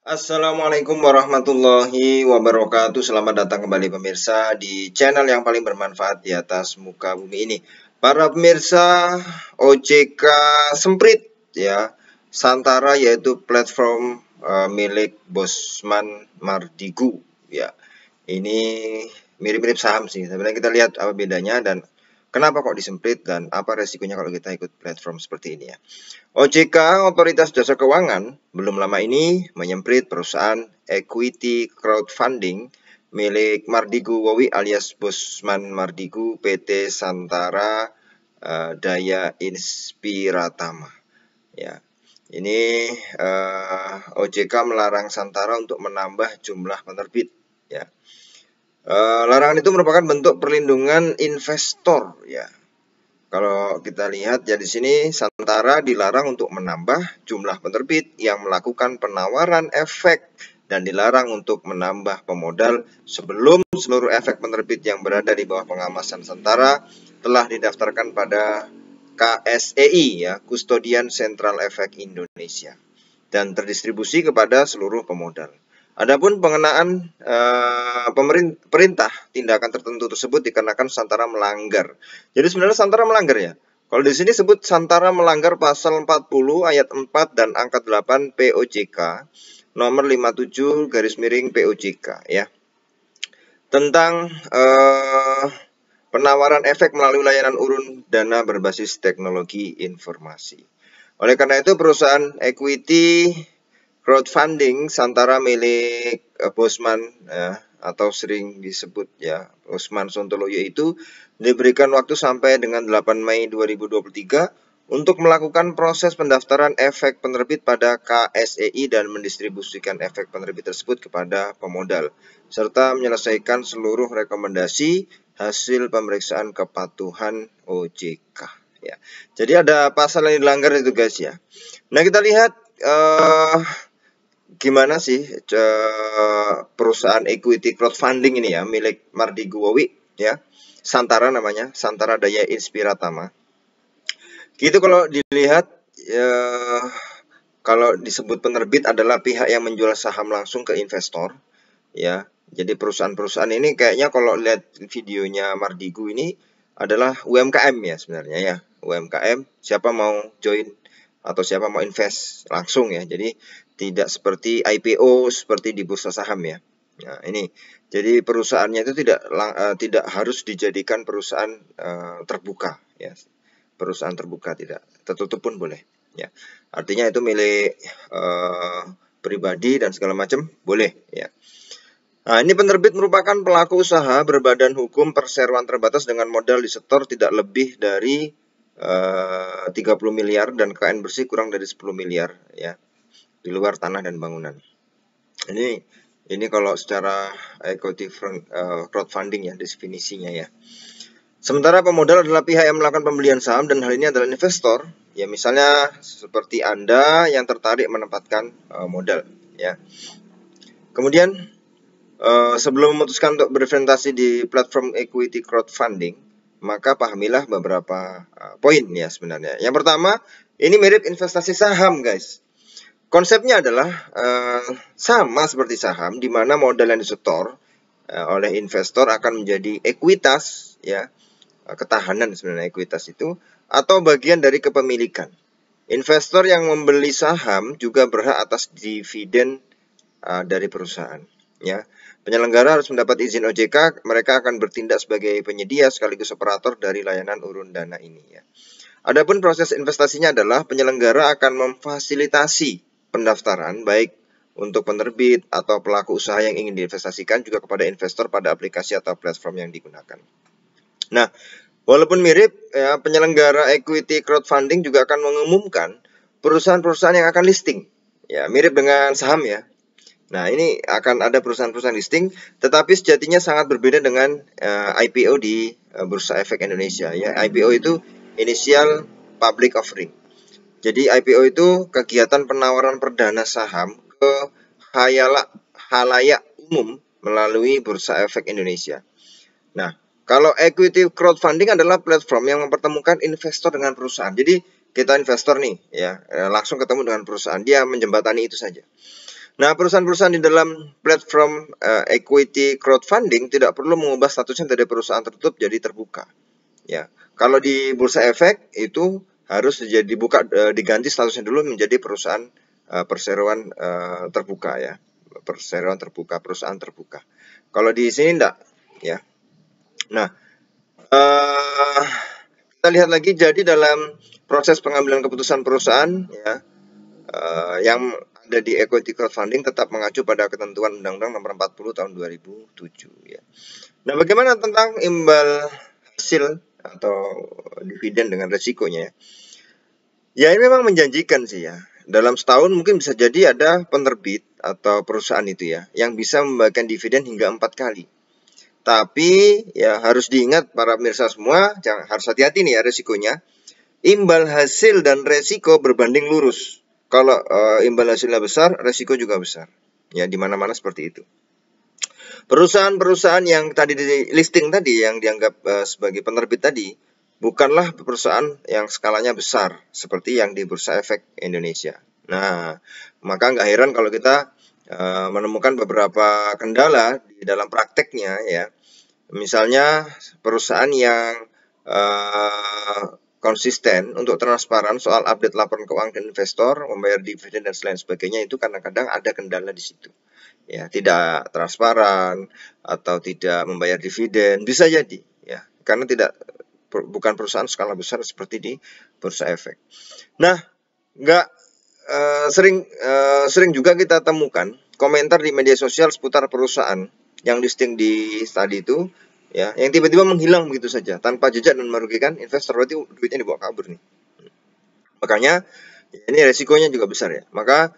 Assalamualaikum warahmatullahi wabarakatuh. Selamat datang kembali pemirsa di channel yang paling bermanfaat di atas muka bumi ini. Para pemirsa, OJK Semprit ya, Santara yaitu platform milik Bosman Mardigu ya. Ini mirip-mirip saham sih. Sebenarnya kita lihat apa bedanya dan kenapa kok disemprit dan apa resikonya kalau kita ikut platform seperti ini ya. OJK, Otoritas Jasa Keuangan, belum lama ini menyemprit perusahaan equity crowdfunding milik Mardigu Wowi alias Bosman Mardigu PT Santara Daya Inspiratama. Ya, ini OJK melarang Santara untuk menambah jumlah penerbit. Ya, larangan itu merupakan bentuk perlindungan investor. Ya, kalau kita lihat ya di sini Santara dilarang untuk menambah jumlah penerbit yang melakukan penawaran efek dan dilarang untuk menambah pemodal sebelum seluruh efek penerbit yang berada di bawah pengawasan Santara telah didaftarkan pada KSEI ya, Kustodian Sentral Efek Indonesia dan terdistribusi kepada seluruh pemodal. Adapun pengenaan perintah tindakan tertentu tersebut dikarenakan Santara melanggar. Jadi sebenarnya Santara melanggar ya. Kalau di sini sebut Santara melanggar pasal 40 ayat 4 dan angka 8 POJK nomor 57 garis miring POJK ya. Tentang penawaran efek melalui layanan urun dana berbasis teknologi informasi. Oleh karena itu perusahaan equity crowdfunding Santara milik Bosman atau sering disebut ya Bosman Sontoloyo itu diberikan waktu sampai dengan 8 Mei 2023 untuk melakukan proses pendaftaran efek penerbit pada KSEI dan mendistribusikan efek penerbit tersebut kepada pemodal serta menyelesaikan seluruh rekomendasi hasil pemeriksaan kepatuhan OJK ya. Jadi ada pasal yang dilanggar itu guys ya. Nah, kita lihat gimana sih perusahaan equity crowdfunding ini ya milik Mardigu Wowi ya, Santara namanya, Santara Daya Inspiratama. Gitu kalau dilihat kalau disebut penerbit adalah pihak yang menjual saham langsung ke investor ya. Jadi perusahaan-perusahaan ini kayaknya kalau lihat videonya Mardigu ini adalah UMKM ya sebenarnya ya, UMKM, siapa mau join atau siapa mau invest langsung ya. Jadi tidak seperti IPO seperti di bursa saham ya. Nah, ini jadi perusahaannya itu tidak harus dijadikan perusahaan terbuka ya. Perusahaan terbuka tidak, tertutup pun boleh ya. Artinya itu milik pribadi dan segala macam boleh ya. Nah, ini penerbit merupakan pelaku usaha berbadan hukum perseroan terbatas dengan modal disetor tidak lebih dari 30 miliar dan KN bersih kurang dari 10 miliar ya, di luar tanah dan bangunan. Ini kalau secara equity crowdfunding ya definisinya ya. Sementara pemodal adalah pihak yang melakukan pembelian saham dan hal ini adalah investor ya, misalnya seperti Anda yang tertarik menempatkan modal ya. Kemudian sebelum memutuskan untuk berinvestasi di platform equity crowdfunding, maka pahamilah beberapa poin ya sebenarnya. Yang pertama, ini mirip investasi saham guys. Konsepnya adalah sama seperti saham, di mana modal yang disetor oleh investor akan menjadi ekuitas ya, ketahanan sebenarnya ekuitas itu, atau bagian dari kepemilikan. Investor yang membeli saham juga berhak atas dividen dari perusahaan ya. Penyelenggara harus mendapat izin OJK, mereka akan bertindak sebagai penyedia sekaligus operator dari layanan urun dana ini ya. Adapun proses investasinya adalah penyelenggara akan memfasilitasi pendaftaran baik untuk penerbit atau pelaku usaha yang ingin diinvestasikan juga kepada investor pada aplikasi atau platform yang digunakan. Nah, walaupun mirip ya, penyelenggara equity crowdfunding juga akan mengumumkan perusahaan-perusahaan yang akan listing. Ya, mirip dengan saham ya. Nah, ini akan ada perusahaan-perusahaan listing, tetapi sejatinya sangat berbeda dengan IPO di Bursa Efek Indonesia. Ya, IPO itu Initial Public Offering. Jadi IPO itu kegiatan penawaran perdana saham ke halayak umum melalui Bursa Efek Indonesia. Nah, kalau equity crowdfunding adalah platform yang mempertemukan investor dengan perusahaan. Jadi kita investor nih ya, langsung ketemu dengan perusahaan, dia menjembatani itu saja. Nah, perusahaan-perusahaan di dalam platform equity crowdfunding tidak perlu mengubah statusnya dari perusahaan tertutup jadi terbuka. Ya, kalau di Bursa Efek itu harus diganti statusnya dulu menjadi perusahaan perseroan terbuka ya, perseroan terbuka, perusahaan terbuka. Kalau di sini enggak, ya. Nah, kita lihat lagi, jadi dalam proses pengambilan keputusan perusahaan ya, yang ada di equity crowdfunding tetap mengacu pada ketentuan Undang-Undang Nomor 40 Tahun 2007 ya. Nah, bagaimana tentang imbal hasil atau dividen dengan resikonya? Ya, ini memang menjanjikan sih ya. Dalam setahun mungkin bisa jadi ada penerbit atau perusahaan itu ya yang bisa membagikan dividen hingga 4 kali. Tapi ya harus diingat para pemirsa semua, harus hati-hati nih ya resikonya. Imbal hasil dan resiko berbanding lurus. Kalau imbal hasilnya besar, resiko juga besar. Ya, di mana-mana seperti itu. Perusahaan-perusahaan yang tadi di listing tadi, yang dianggap sebagai penerbit tadi, bukanlah perusahaan yang skalanya besar, seperti yang di Bursa Efek Indonesia. Nah, maka nggak heran kalau kita menemukan beberapa kendala di dalam prakteknya ya. Misalnya perusahaan yang konsisten untuk transparan soal update laporan keuangan ke investor, membayar dividen dan lain sebagainya, itu kadang-kadang ada kendala di situ. Ya, tidak transparan atau tidak membayar dividen, bisa jadi ya, karena bukan perusahaan skala besar seperti di Bursa Efek. Nah, sering juga kita temukan komentar di media sosial seputar perusahaan yang listing di tadi itu ya, yang tiba-tiba menghilang begitu saja tanpa jejak dan merugikan investor. Berarti duitnya dibawa kabur nih. Makanya ini resikonya juga besar ya. Maka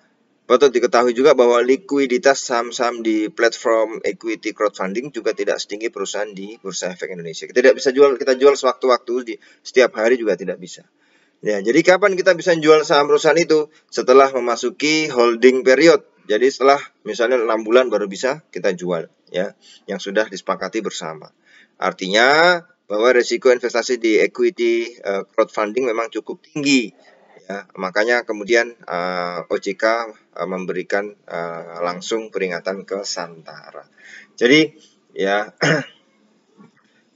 patut diketahui juga bahwa likuiditas saham-saham di platform equity crowdfunding juga tidak setinggi perusahaan di Bursa Efek Indonesia. Kita tidak bisa kita jual sewaktu-waktu, setiap hari juga tidak bisa. Ya, jadi kapan kita bisa jual saham perusahaan itu? Setelah memasuki holding period. Jadi setelah misalnya 6 bulan baru bisa kita jual ya, yang sudah disepakati bersama. Artinya bahwa risiko investasi di equity crowdfunding memang cukup tinggi ya. Makanya kemudian OJK memberikan langsung peringatan ke Santara. Jadi ya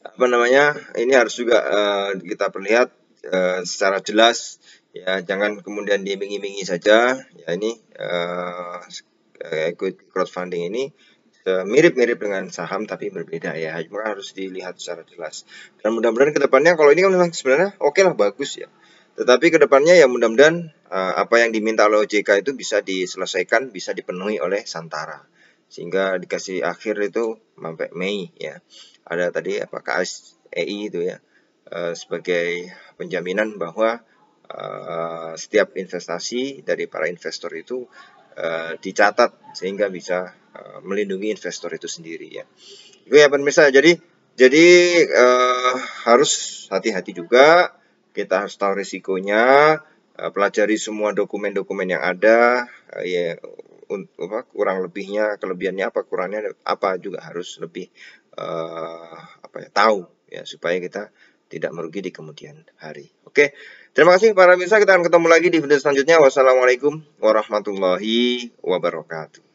apa namanya, ini harus juga kita perlihat secara jelas ya, jangan kemudian diiming-imingi saja ya. Ini equity crowdfunding ini mirip-mirip dengan saham tapi berbeda ya, maka harus dilihat secara jelas. Dan mudah-mudahan kedepannya, kalau ini kan memang sebenarnya oke lah, bagus ya, tetapi kedepannya ya mudah-mudahan apa yang diminta oleh OJK itu bisa diselesaikan, bisa dipenuhi oleh Santara, sehingga dikasih akhir itu sampai Mei ya. Ada tadi apa KSEI itu ya, sebagai penjaminan bahwa setiap investasi dari para investor itu dicatat sehingga bisa melindungi investor itu sendiri ya. Itu ya pemirsa. Jadi harus hati-hati juga. Kita harus tahu risikonya, pelajari semua dokumen-dokumen yang ada, ya kurang lebihnya, kelebihannya apa, kurangnya apa, juga harus lebih tahu ya, supaya kita tidak merugi di kemudian hari. Oke, terima kasih para pemirsa. Kita akan ketemu lagi di video selanjutnya. Wassalamualaikum warahmatullahi wabarakatuh.